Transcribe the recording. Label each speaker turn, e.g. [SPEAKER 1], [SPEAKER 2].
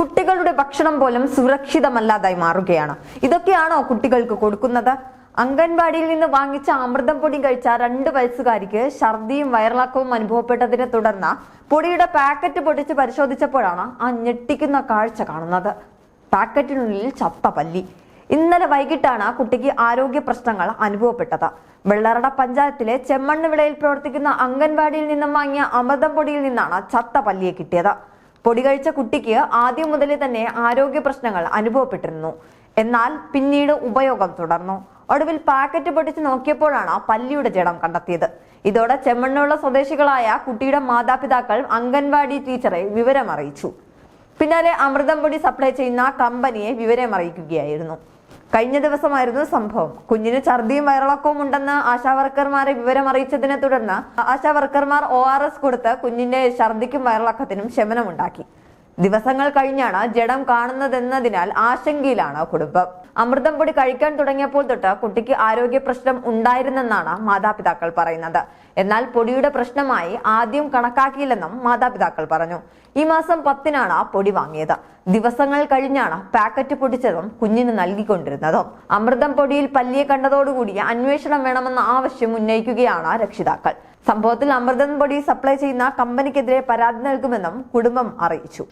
[SPEAKER 1] കുട്ടികളുടെ ഭക്ഷണം പോലും സുരക്ഷിതമല്ലാതായി മാറുകയാണ്. ഇതൊക്കെയാണോ കുട്ടികൾക്ക് കൊടുക്കുന്നത്? അംഗൻവാടിയിൽ നിന്ന് വാങ്ങിച്ച അമൃതം പൊടി കഴിച്ച 2 വയസ്സുകാരിക്ക് ഛർദിയും വയറിളക്കവും അനുഭവപ്പെട്ടതിനെ തുടർന്ന് പൊടിയുടെ പാക്കറ്റ് പൊട്ടിച്ച് പരിശോധിച്ചപ്പോഴാണ് ആ ഞെട്ടിക്കുന്ന കാഴ്ച കാണുന്നത്. പാക്കറ്റിനുള്ളിൽ ചത്ത പല്ലി. ഇന്നലെ വൈകിട്ടാണ് കുട്ടിക്ക് ആരോഗ്യ പ്രശ്നങ്ങൾ അനുഭവപ്പെട്ടത്. വെള്ളറട പഞ്ചായത്തിലെ ചെമ്മണ്ണുവിളയിൽ പ്രവർത്തിക്കുന്ന അംഗൻവാടിയിൽ നിന്നും വാങ്ങിയ അമൃതം പൊടിയിൽ നിന്നാണ് ചത്ത പല്ലിയെ കിട്ടിയത്. പൊടി കഴിച്ച കുട്ടിക്ക് ആദ്യം മുതലേ തന്നെ ആരോഗ്യ പ്രശ്നങ്ങൾ അനുഭവപ്പെട്ടിരുന്നു. എന്നാൽ പിന്നീട് ഉപയോഗം തുടർന്നു. ഒടുവിൽ പാക്കറ്റ് പൊട്ടിച്ച് നോക്കിയപ്പോഴാണ് പല്ലിയുടെ ജഡം കണ്ടെത്തിയത്. ഇതോടെ ചെമ്മണ്ണുള്ള സ്വദേശികളായ കുട്ടിയുടെ മാതാപിതാക്കൾ അംഗൻവാടി ടീച്ചറെ വിവരം അറിയിച്ചു. പിന്നാലെ അമൃതം പൊടി സപ്ലൈ ചെയ്യുന്ന കമ്പനിയെ വിവരം അറിയിക്കുകയായിരുന്നു. കഴിഞ്ഞ ദിവസമായിരുന്നു സംഭവം. കുഞ്ഞിന് ഛർദിയും വയറിളക്കവും ഉണ്ടെന്ന് ആശാവർക്കർമാരെ വിവരം അറിയിച്ചതിനെ തുടർന്ന് ആശാവർക്കർമാർ ORS കൊടുത്ത് കുഞ്ഞിന്റെ ഛർദിക്കും വയറിളക്കത്തിനും ശമനമുണ്ടാക്കി. ദിവസങ്ങൾ കഴിഞ്ഞാണ് ജഡം കാണുന്നതെന്നതിനാൽ ആശങ്കയിലാണ് കുടുംബം. അമൃതം പൊടി കഴിക്കാൻ തുടങ്ങിയപ്പോൾ തൊട്ട് കുട്ടിക്ക് ആരോഗ്യ പ്രശ്നം ഉണ്ടായിരുന്നെന്നാണ് മാതാപിതാക്കൾ പറയുന്നത്. എന്നാൽ പൊടിയുടെ പ്രശ്നമായി ആദ്യം കണക്കാക്കിയില്ലെന്നും മാതാപിതാക്കൾ പറഞ്ഞു. ഈ മാസം 10-നാണ് പൊടി വാങ്ങിയത്. ദിവസങ്ങൾ കഴിഞ്ഞാണ് പാക്കറ്റ് പൊടിച്ചതും കുഞ്ഞിന് നൽകിക്കൊണ്ടിരുന്നതും. അമൃതം പൊടിയിൽ പല്ലിയെ കണ്ടതോടുകൂടി അന്വേഷണം വേണമെന്ന ആവശ്യം ഉന്നയിക്കുകയാണ് രക്ഷിതാക്കൾ. സംഭവത്തിൽ അമൃതം പൊടി സപ്ലൈ ചെയ്യുന്ന കമ്പനിക്കെതിരെ പരാതി നൽകുമെന്നും കുടുംബം അറിയിച്ചു.